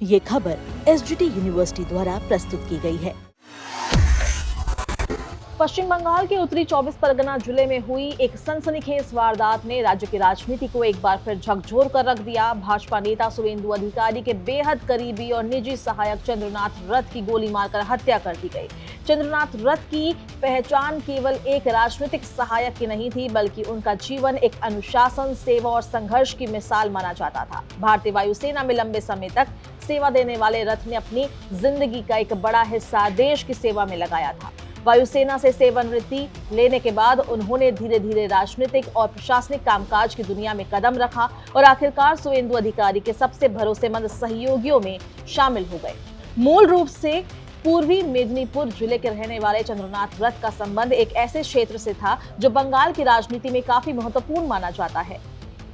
ये खबर SGT university द्वारा प्रस्तुत की गई है। पश्चिम बंगाल के उत्तरी 24 परगना जिले में हुई एक सनसनीखेज वारदात ने राज्य की राजनीति को एक बार फिर झकझोर कर रख दिया। भाजपा नेता सुवेंदु अधिकारी के बेहद करीबी और निजी सहायक चंद्रनाथ रथ की गोली मारकर हत्या कर दी गई। चंद्रनाथ रथ की पहचान केवल एक राजनीतिक सहायक की नहीं थी, बल्कि उनका जीवन एक अनुशासन, सेवा और संघर्ष की मिसाल माना जाता था। भारतीय वायुसेना में लंबे समय तक सेवा देने वाले रथ ने अपनी जिंदगी का एक बड़ा हिस्सा देश की सेवा में लगाया था। वायुसेना से सेवानिवृत्ति लेने के बाद उन्होंने धीरे धीरे राजनीतिक और प्रशासनिक कामकाज की दुनिया में कदम रखा और आखिरकार सुवेंदु अधिकारी के सबसे भरोसेमंद सहयोगियों में शामिल हो गए। मूल रूप से पूर्वी मेदिनीपुर जिले के रहने वाले चंद्रनाथ रथ का संबंध एक ऐसे क्षेत्र से था जो बंगाल की राजनीति में काफी महत्वपूर्ण माना जाता है।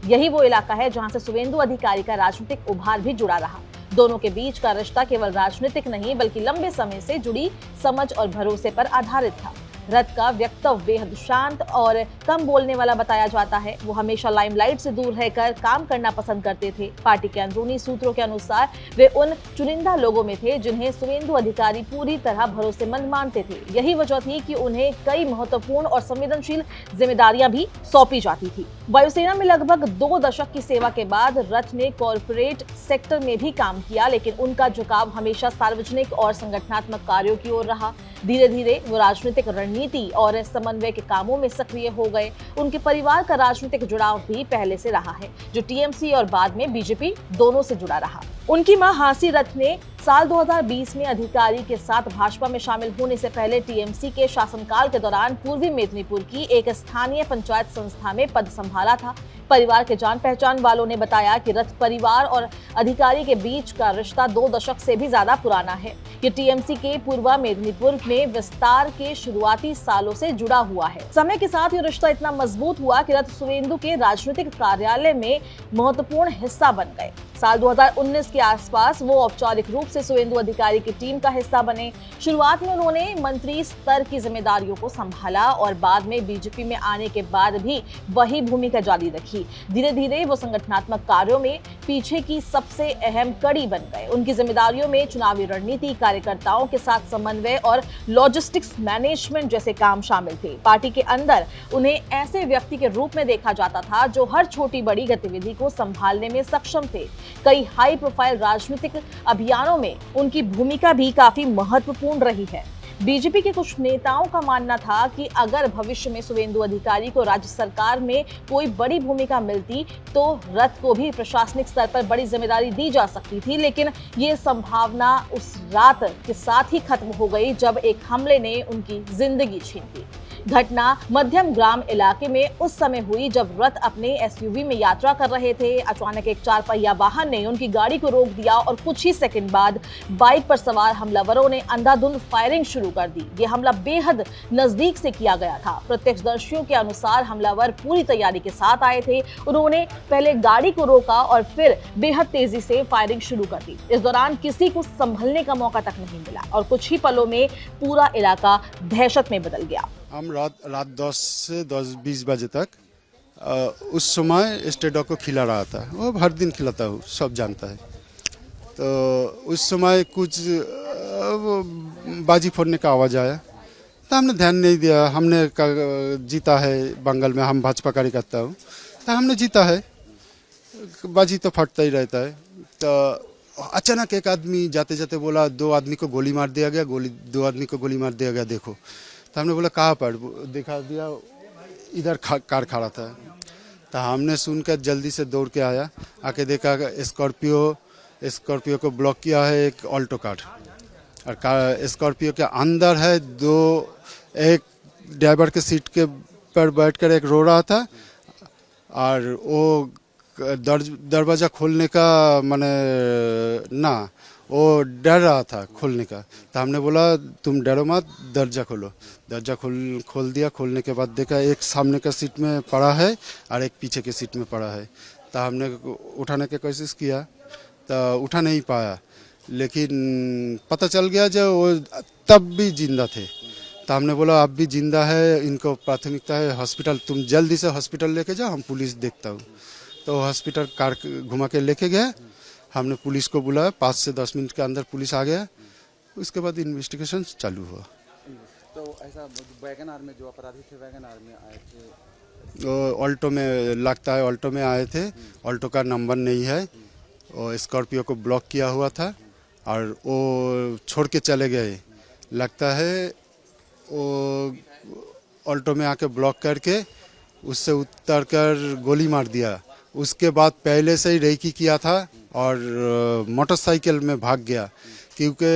यही वो इलाका है जहां से सुवेंदु अधिकारी का राजनीतिक उभार भी जुड़ा रहा। दोनों के बीच का रिश्ता केवल राजनीतिक नहीं, बल्कि लंबे समय से जुड़ी समझ और भरोसे पर आधारित था। रथ का व्यक्तित्व बेहद शांत और कम बोलने वाला बताया जाता है। वो हमेशा लाइमलाइट से दूर रहकर काम करना पसंद करते थे। पार्टी के अंदरूनी सूत्रों के अनुसार वे उन चुनिंदा लोगों में थे जिन्हें सुवेंदु अधिकारी पूरी तरह भरोसेमंद मानते थे। यही वजह थी कि उन्हें कई महत्वपूर्ण और संवेदनशील जिम्मेदारियां भी सौंपी जाती थी। वायुसेना में लगभग 2 दशक की सेवा के बाद रथ ने कॉर्पोरेट सेक्टर में भी काम किया, लेकिन उनका झुकाव हमेशा सार्वजनिक और संगठनात्मक कार्यों की ओर रहा। धीरे धीरे वो राजनीतिक रणनीति और समन्वय के कामों में सक्रिय हो गए। उनके परिवार का राजनीतिक जुड़ाव भी पहले से रहा है, जो टीएमसी और बाद में बीजेपी दोनों से जुड़ा रहा। उनकी मां हांसी रथ ने साल 2020 में अधिकारी के साथ भाजपा में शामिल होने से पहले टीएमसी के शासनकाल के दौरान पूर्वी मेदिनीपुर की एक स्थानीय पंचायत संस्था में पद संभाला था। परिवार के जान पहचान वालों ने बताया कि रथ परिवार और अधिकारी के बीच का रिश्ता 2 दशक से भी ज्यादा पुराना है। ये टीएमसी के पूर्वा मेदिनीपुर में विस्तार के शुरुआती सालों से जुड़ा हुआ है। समय के साथ ये रिश्ता इतना मजबूत हुआ कि रथ सुवेंदु के राजनीतिक कार्यालय में महत्वपूर्ण हिस्सा बन गए। साल 2019 के आसपास वो औपचारिक रूप से सुवेंदु अधिकारी की टीम का हिस्सा बने। शुरुआत में उन्होंने मंत्री स्तर की जिम्मेदारियों को संभाला और बाद में बीजेपी में आने के बाद भी वही भूमिका जारी रखी। धीरे धीरे वो संगठनात्मक कार्यों में पीछे की सबसे अहम कड़ी बन गए। उनकी जिम्मेदारियों में चुनावी रणनीति, कार्यकर्ताओं के साथ समन्वय और लॉजिस्टिक्स मैनेजमेंट जैसे काम शामिल थे। पार्टी के अंदर उन्हें ऐसे व्यक्ति के रूप में देखा जाता था जो हर छोटी बड़ी गतिविधि को संभालने में सक्षम थे। कई हाई प्रोफाइल राजनीतिक अभियानों में उनकी भूमिका भी काफी महत्वपूर्ण रही है। बीजेपी के कुछ नेताओं का मानना था कि अगर भविष्य में सुवेंदु अधिकारी को राज्य सरकार में कोई बड़ी भूमिका मिलती तो रथ को भी प्रशासनिक स्तर पर बड़ी जिम्मेदारी दी जा सकती थी, लेकिन ये संभावना उस रात के साथ ही खत्म हो गई जब एक हमले ने उनकी जिंदगी छीन ली। घटना मध्यम ग्राम इलाके में उस समय हुई जब रथ अपने एसयूवी में यात्रा कर रहे थे। अचानक एक 4 पहिया वाहन ने उनकी गाड़ी को रोक दिया और कुछ ही सेकंड बाद बाइक पर सवार हमलावरों ने अंधाधुंध फायरिंग शुरू कर दी। ये हमला बेहद नजदीक से किया गया था। प्रत्यक्षदर्शियों के अनुसार हमलावर पूरी तैयारी के साथ आए थे। उन्होंने पहले गाड़ी को रोका और फिर बेहद तेजी से फायरिंग शुरू कर दी। इस दौरान किसी को संभलने का मौका तक नहीं मिला और कुछ ही पलों में पूरा इलाका दहशत में बदल गया। हम रात 10 से 10-20 बजे तक उस समय स्टेडॉक को खिला रहा था। वो हर दिन खिलाता हूँ, सब जानता है। तो उस समय कुछ बाजी फोड़ने का आवाज़ आया तो हमने ध्यान नहीं दिया। हमने जीता है बंगाल में, हम भाजपा कार्यकर्ता हूँ, तो हमने जीता है, बाजी तो फटता ही रहता है। तो अचानक एक आदमी जाते जाते बोला 2 आदमी को गोली मार दिया गया, 2 आदमी को गोली मार दिया गया, देखो। तो हमने बोला कहाँ पर, दिखा दिया, इधर कार खड़ा था। तो हमने सुनकर जल्दी से दौड़ के आया, आके देखा स्कॉर्पियो को ब्लॉक किया है एक ऑल्टो कार, और स्कॉर्पियो के अंदर है 2, एक ड्राइवर के सीट के पर बैठकर एक रो रहा था और वो दरवाज़ा खोलने का वो डर रहा था खोलने का। तो हमने बोला तुम डरो मत, दरवाजा खोलो। दरवाजा खोल दिया। खोलने के बाद देखा एक सामने का सीट में पड़ा है और एक पीछे के सीट में पड़ा है। तो हमने उठाने की कोशिश किया तो उठा नहीं पाया, लेकिन पता चल गया जो वो तब भी जिंदा थे। तो हमने बोला अब भी जिंदा है, इनको प्राथमिकता है हॉस्पिटल, तुम जल्दी से हॉस्पिटल लेके जाओ, हम पुलिस देखता हूँ। तो हॉस्पिटल कार घुमा के लेके गए हमने पुलिस को बुलाया, 5 से 10 मिनट के अंदर पुलिस आ गया। उसके बाद इन्वेस्टिगेशन चालू हुआ। तो ऐसा वैगन आर में जो अपराधी थे वैगन आर में आए थे, तो ऑल्टो में लगता है, ऑल्टो में आए थे। ऑल्टो का नंबर नहीं है और स्कॉर्पियो को ब्लॉक किया हुआ था और वो छोड़ के चले गए। लगता है वो ऑल्टो में आके ब्लॉक करके उससे उतर कर गोली मार दिया। उसके बाद पहले से ही रेकी किया था और मोटरसाइकिल में भाग गया, क्योंकि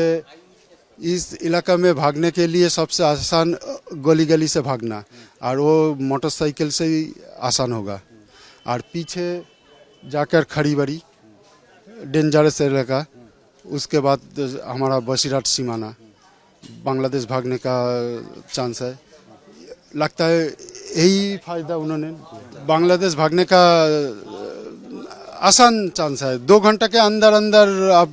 इस इलाका में भागने के लिए सबसे आसान गली गली से भागना, और वो मोटरसाइकिल से ही आसान होगा। और पीछे जाकर खड़ी बड़ी डेंजरस इलाका, उसके बाद हमारा बसीराट सीमाना, बांग्लादेश भागने का चांस है। लगता है यही फायदा उन्होंने, बांग्लादेश भागने का आसान चांस है। 2 घंटे के अंदर अंदर आप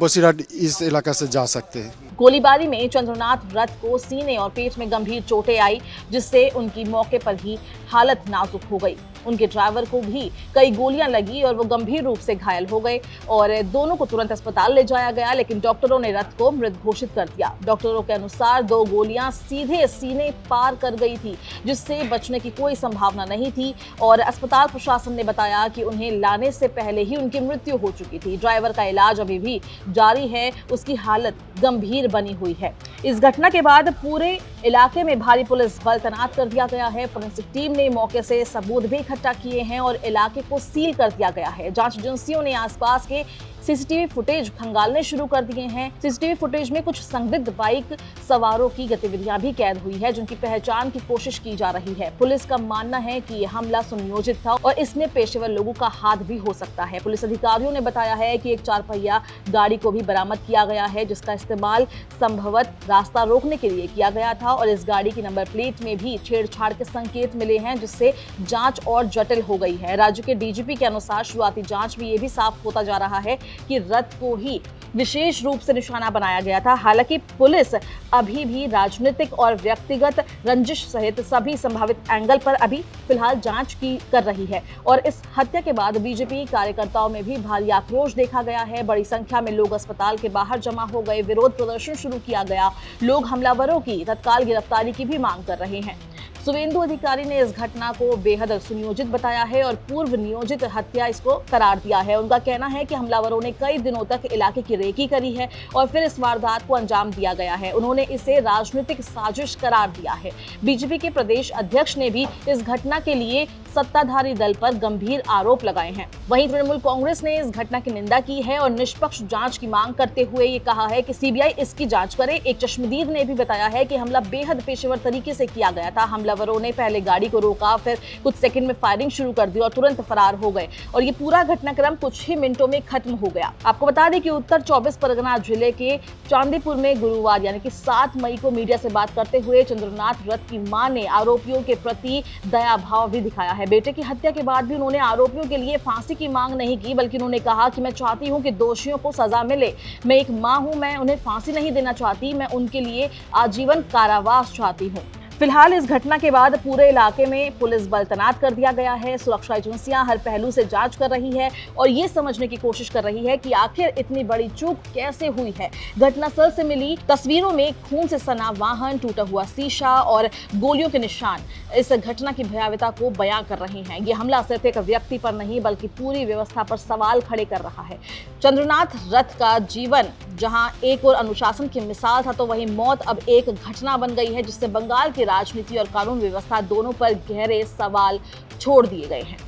बसीराट इस इलाका से जा सकते हैं। गोलीबारी में चंद्रनाथ रथ को सीने और पेट में गंभीर चोटें आई, जिससे उनकी मौके पर ही हालत नाजुक हो गई। उनके ड्राइवर को भी कई गोलियां लगी और वो गंभीर रूप से घायल हो गए और दोनों को तुरंत अस्पताल ले जाया गया, लेकिन डॉक्टरों ने रथ को मृत घोषित कर दिया। डॉक्टरों के अनुसार 2 गोलियां सीधे सीने पार कर गई थी, जिससे बचने की कोई संभावना नहीं थी और अस्पताल प्रशासन ने बताया कि उन्हें लाने से पहले ही उनकी मृत्यु हो चुकी थी। ड्राइवर का इलाज अभी भी जारी है, उसकी हालत गंभीर बनी हुई है। इस घटना के बाद पूरे इलाके में भारी पुलिस बल तैनात कर दिया गया है। फोरेंसिक टीम ने मौके से सबूत भी इकट्ठा किए हैं और इलाके को सील कर दिया गया है। जांच एजेंसियों ने आसपास के सीसीटीवी फुटेज खंगालने शुरू कर दिए हैं। सीसीटीवी फुटेज में कुछ संदिग्ध बाइक सवारों की गतिविधियां भी कैद हुई है, जिनकी पहचान की कोशिश की जा रही है। पुलिस का मानना है कि यह हमला सुनियोजित था और इसमें पेशेवर लोगों का हाथ भी हो सकता है। पुलिस अधिकारियों ने बताया है कि एक 4 पहिया गाड़ी को भी बरामद किया गया है, जिसका इस्तेमाल संभवतः रास्ता रोकने के लिए किया गया था और इस गाड़ी की नंबर प्लेट में भी छेड़छाड़ के संकेत मिले हैं, जिससे जांच और जटिल हो गई है। राज्य के डीजीपी के अनुसार शुरुआती जांच में ये भी साफ होता जा रहा है कि रथ को ही विशेष रूप से निशाना बनाया गया था। हालांकि पुलिस अभी भी राजनीतिक और व्यक्तिगत रंजिश सहित सभी संभावित एंगल पर अभी फिलहाल जांच कर रही है और इस हत्या के बाद बीजेपी कार्यकर्ताओं में भी भारी आक्रोश देखा गया है। बड़ी संख्या में लोग अस्पताल के बाहर जमा हो गए, विरोध प्रदर्शन शुरू किया गया। लोग हमलावरों की तत्काल गिरफ्तारी की भी मांग कर रहे हैं। सुवेंदु अधिकारी ने इस घटना को बेहद सुनियोजित बताया है और पूर्व नियोजित हत्या इसको करार दिया है। उनका कहना है कि हमलावरों ने कई दिनों तक इलाके की रेकी करी है और फिर इस वारदात को अंजाम दिया गया है। उन्होंने इसे राजनीतिक साजिश करार दिया है। बीजेपी के प्रदेश अध्यक्ष ने भी इस घटना के लिए सत्ताधारी दल पर गंभीर आरोप लगाए हैं। वहीं तृणमूल कांग्रेस ने इस घटना की निंदा की है और निष्पक्ष जांच की मांग करते हुए ये कहा है कि सीबीआई इसकी जांच करे। एक चश्मदीद ने भी बताया है कि हमला बेहद पेशेवर तरीके से किया गया था। हमलावरों ने पहले गाड़ी को रोका, फिर कुछ सेकंड में फायरिंग शुरू कर दी और तुरंत फरार हो गए और ये पूरा घटनाक्रम कुछ ही मिनटों में खत्म हो गया। आपको बता दें कि उत्तर 24 परगना जिले के चांदीपुर में गुरुवार यानी कि 7 मई को मीडिया से बात करते हुए चंद्रनाथ रथ की मां ने आरोपियों के प्रति दया भाव भी दिखाया है। बेटे की हत्या के बाद भी उन्होंने आरोपियों के लिए फांसी की मांग नहीं की, बल्कि उन्होंने कहा कि मैं चाहती हूं कि दोषियों को सजा मिले। मैं एक मां हूं, मैं उन्हें फांसी नहीं देना चाहती, मैं उनके लिए आजीवन कारावास चाहती हूं। फिलहाल इस घटना के बाद पूरे इलाके में पुलिस बल तैनात कर दिया गया है। सुरक्षा एजेंसियां हर पहलू से जांच कर रही है और ये समझने की कोशिश कर रही है कि आखिर इतनी बड़ी चूक कैसे हुई है। घटनास्थल से मिली तस्वीरों में खून से सना वाहन, टूटा हुआ शीशा और गोलियों के निशान इस घटना की भयावहता को बयां कर रहे हैं। ये हमला सिर्फ एक व्यक्ति पर नहीं बल्कि पूरी व्यवस्था पर सवाल खड़े कर रहा है। चंद्रनाथ रथ का जीवन जहां एक और अनुशासन की मिसाल था, तो वहीं मौत अब एक घटना बन गई है, जिससे बंगाल की राजनीति और कानून व्यवस्था दोनों पर गहरे सवाल छोड़ दिए गए हैं।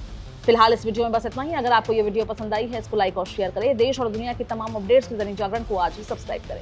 फिलहाल इस वीडियो में बस इतना ही। अगर आपको ये वीडियो पसंद आई है, इसको लाइक और शेयर करें। देश और दुनिया की तमाम अपडेट्स के दैनिक जागरण को आज ही सब्सक्राइब करें।